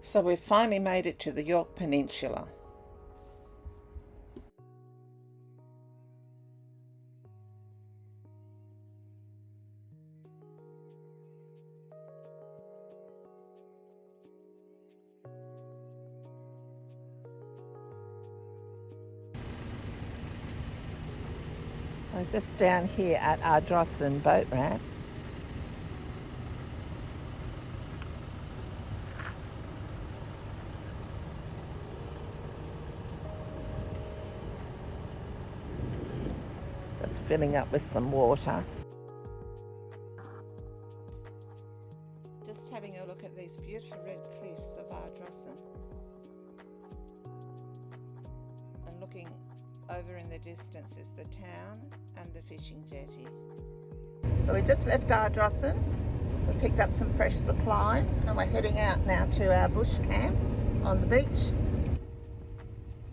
So we've finally made it to the York Peninsula. So just down here at Ardrossan boat ramp. Just filling up with some water. Just having a look at these beautiful red cliffs of Ardrossan. And looking over in the distance is the town and the fishing jetty. So we just left Ardrossan. We picked up some fresh supplies and we're heading out now to our bush camp on the beach.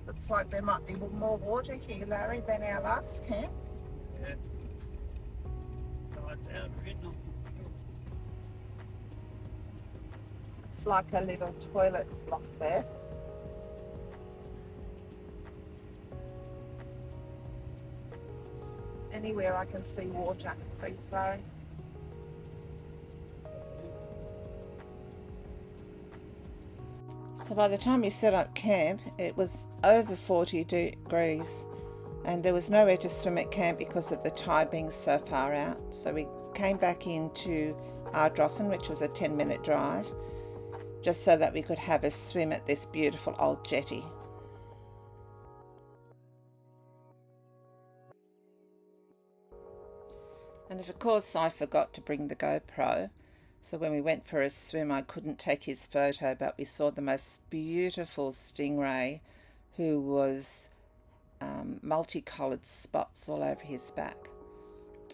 Looks like there might be more water here, Larry, than our last camp. Yeah. It's like a little toilet block there. Anywhere I can see water, please, Larry. So by the time we set up camp, it was over 40 degrees and there was nowhere to swim at camp because of the tide being so far out. So we came back into Ardrossan, which was a 10-minute drive, just so that we could have a swim at this beautiful old jetty. And of course I forgot to bring the GoPro, so when we went for a swim I couldn't take his photo, but we saw the most beautiful stingray who was multicoloured spots all over his back.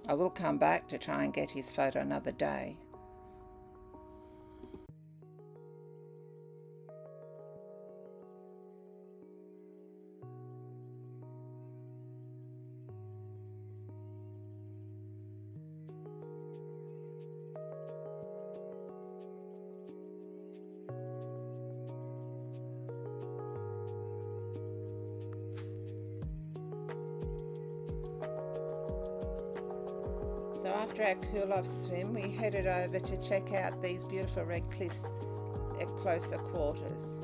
I will come back to try and get his photo another day. So after our cool off swim, we headed over to check out these beautiful red cliffs at closer quarters.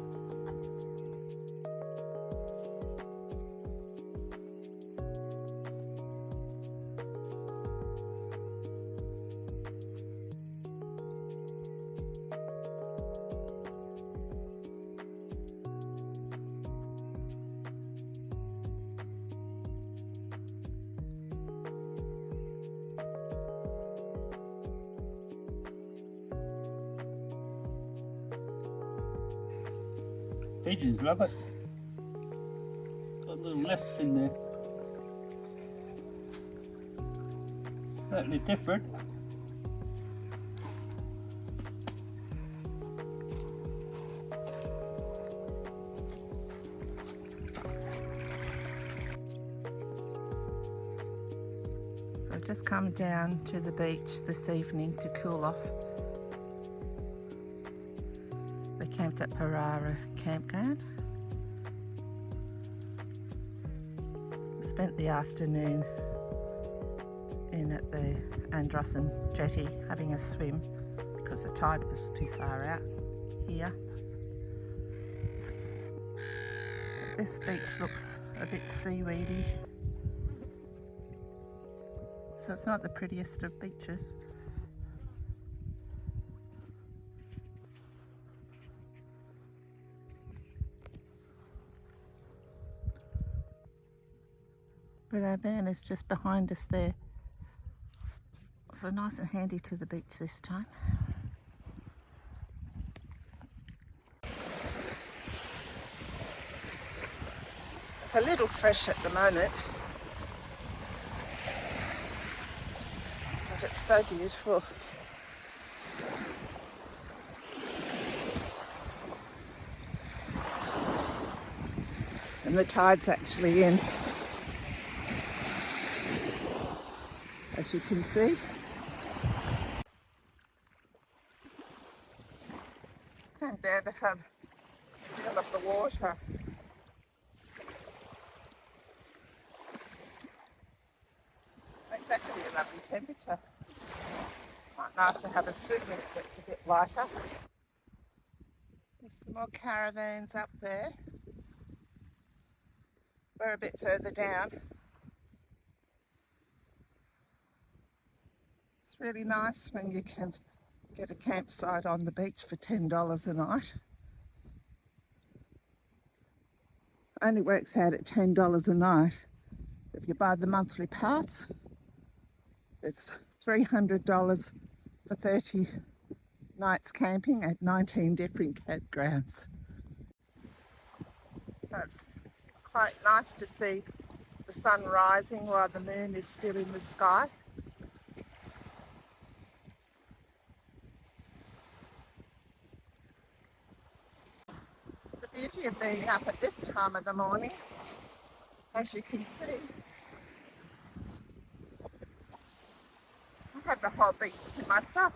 Pigeons love it. Got little nests in there. Slightly different. So I've just come down to the beach this evening to cool off. We camped at Parara Campground. Spent the afternoon in at the Ardrossan Jetty having a swim because the tide was too far out here. This beach looks a bit seaweedy, so it's not the prettiest of beaches. But our van is just behind us there. So nice and handy to the beach this time. It's a little fresh at the moment, but it's so beautiful. And the tide's actually in, as you can see. It's kind of to have feel of the water. It's actually a lovely temperature. Quite nice to have a swim when it gets a bit lighter. There's some more caravans up there. We're a bit further down. It's really nice when you can get a campsite on the beach for $10 a night. Only works out at $10 a night. If you buy the monthly pass, it's $300 for 30 nights camping at 19 different campgrounds. So it's quite nice to see the sun rising while the moon is still in the sky. The beauty of being up at this time of the morning, as you can see, I have the whole beach to myself.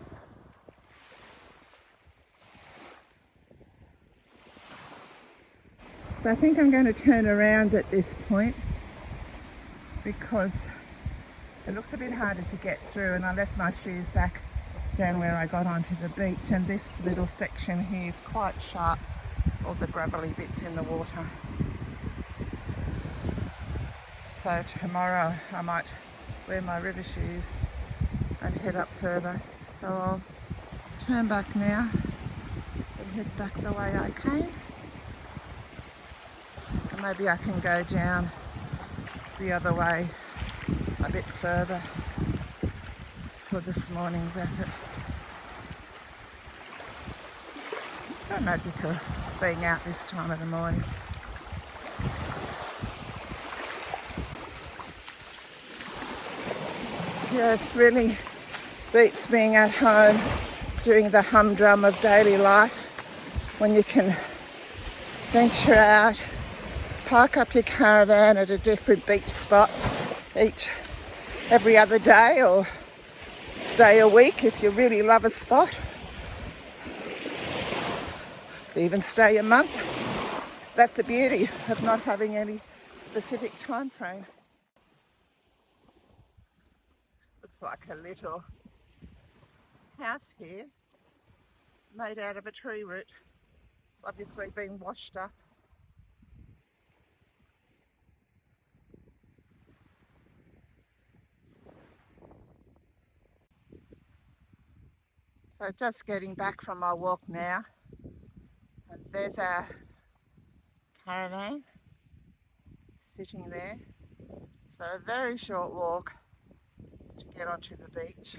So I think I'm going to turn around at this point because it looks a bit harder to get through, and I left my shoes back down where I got onto the beach, and this little section here is quite sharp, all the gravelly bits in the water. So tomorrow I might wear my river shoes and head up further. So I'll turn back now and head back the way I came. And maybe I can go down the other way a bit further for this morning's effort. So magical being out this time of the morning. Yeah, it's really beats being at home doing the humdrum of daily life when you can venture out, park up your caravan at a different beach spot every other day, or stay a week if you really love a spot. Even stay a month. That's the beauty of not having any specific time frame. Looks like a little house here made out of a tree root. It's obviously been washed up. So just getting back from my walk now, and there's our caravan sitting there. So a very short walk to get onto the beach.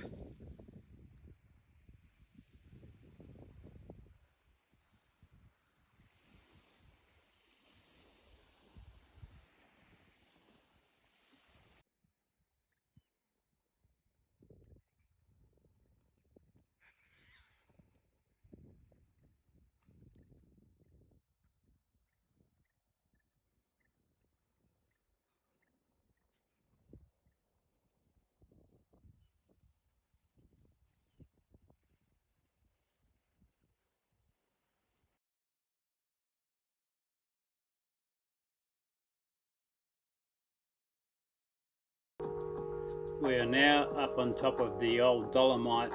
We are now up on top of the old dolomite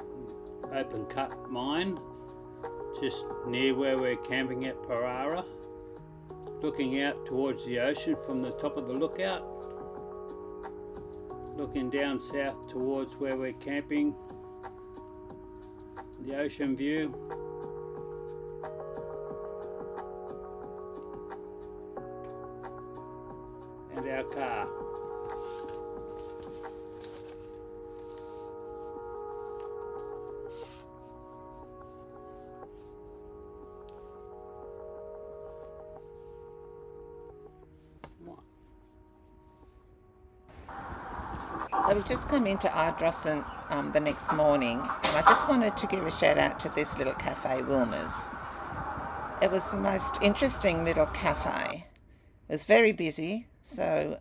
open cut mine, just near where we're camping at Parara, looking out towards the ocean from the top of the lookout, looking down south towards where we're camping, the ocean view. And our car. So we've just come into Ardrossan the next morning, and I just wanted to give a shout out to this little cafe, Wilma's. It was the most interesting little cafe. It was very busy, so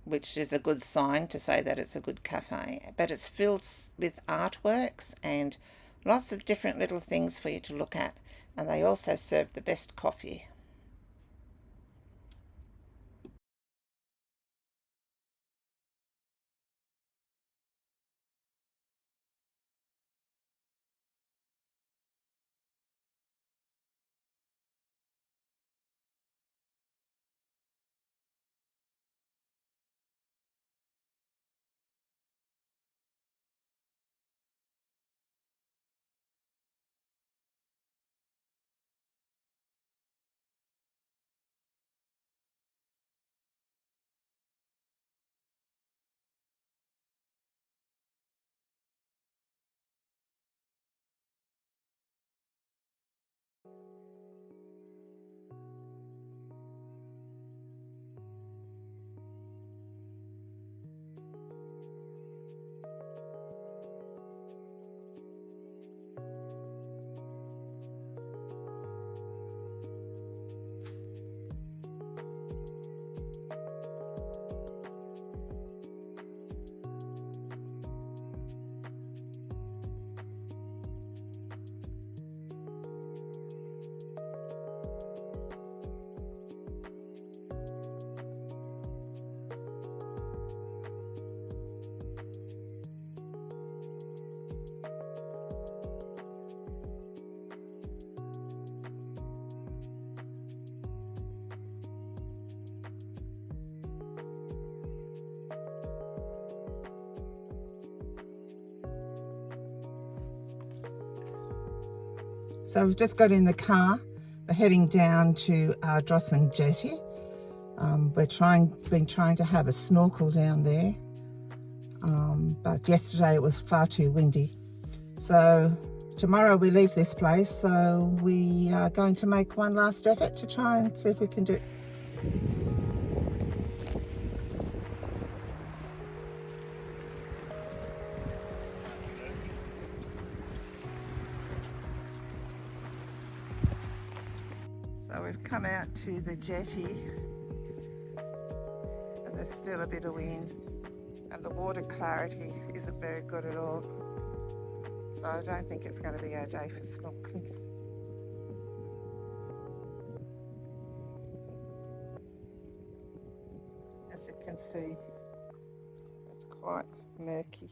which is a good sign to say that it's a good cafe. But it's filled with artworks and lots of different little things for you to look at. and they also serve the best coffee. So we've just got in the car. We're heading down to Ardrossan Jetty. Been trying to have a snorkel down there, but yesterday it was far too windy. So tomorrow we leave this place, so we are going to make one last effort to try and see if we can do it. So we've come out to the jetty and there's still a bit of wind and the water clarity isn't very good at all. So I don't think it's going to be our day for snorkeling. As you can see, it's quite murky.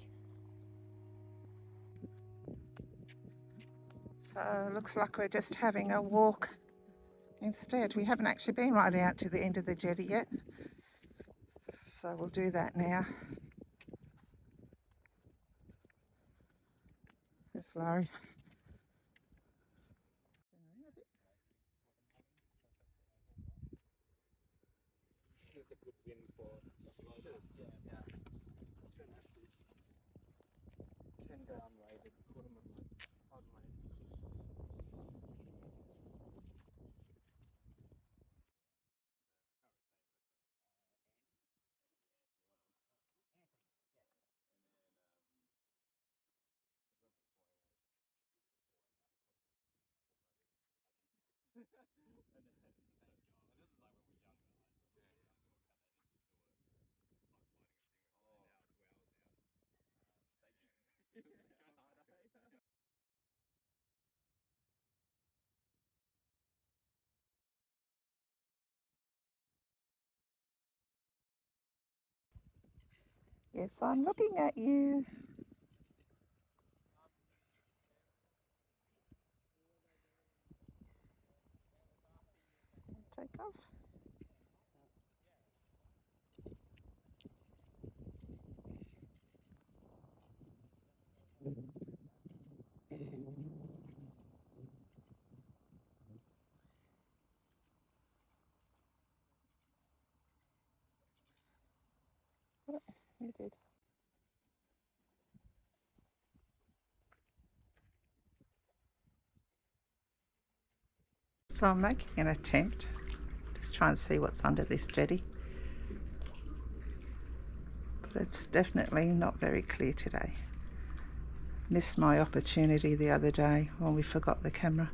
So it looks like we're just having a walk instead. We haven't actually been right out to the end of the jetty yet, so we'll do that now. There's Larry. Yes, I'm looking at you. Take off. You did. So I'm making an attempt, just try and see what's under this jetty. But it's definitely not very clear today. Missed my opportunity the other day when we forgot the camera.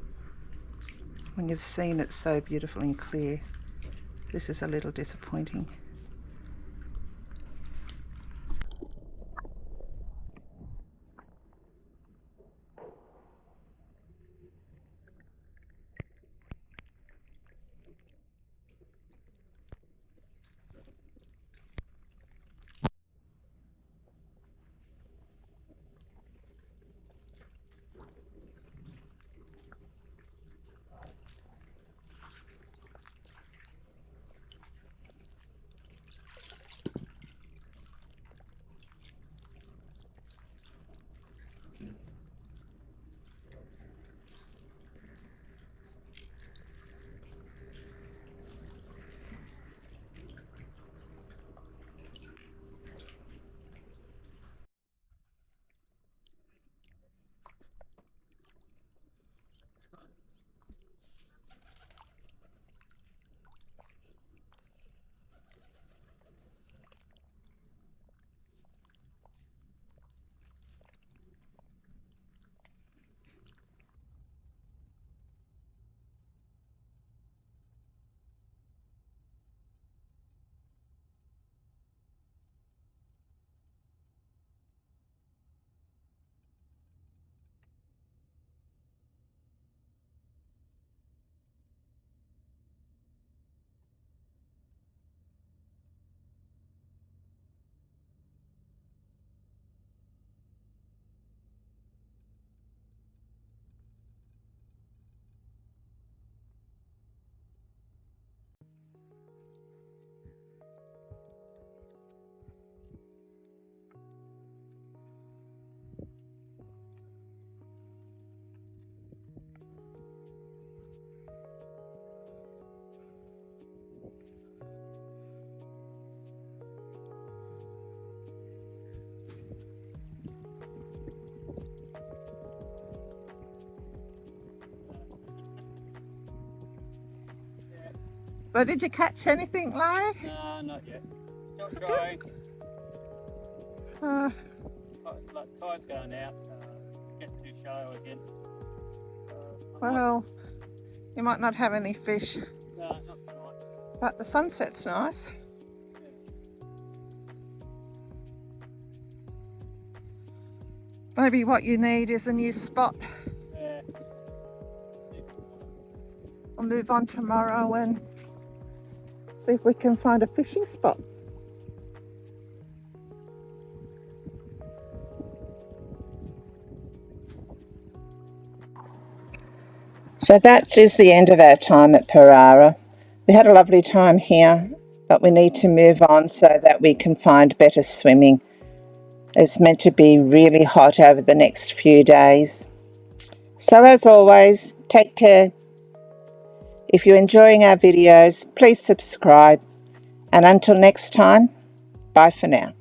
When you've seen it so beautiful and clear, this is a little disappointing. So did you catch anything, Larry? No, not yet. Still Still? trying. Uh, Like tide's going out. Get too shallow again. well, you might not have any fish, No, not tonight. but the sunset's nice. Maybe what you need is a new spot. Yeah. I'll move on tomorrow and see if we can find a fishing spot. So that is the end of our time at Parara. We had a lovely time here, but we need to move on so that we can find better swimming. It's meant to be really hot over the next few days. So as always, take care. If you're enjoying our videos, please subscribe. And until next time, bye for now.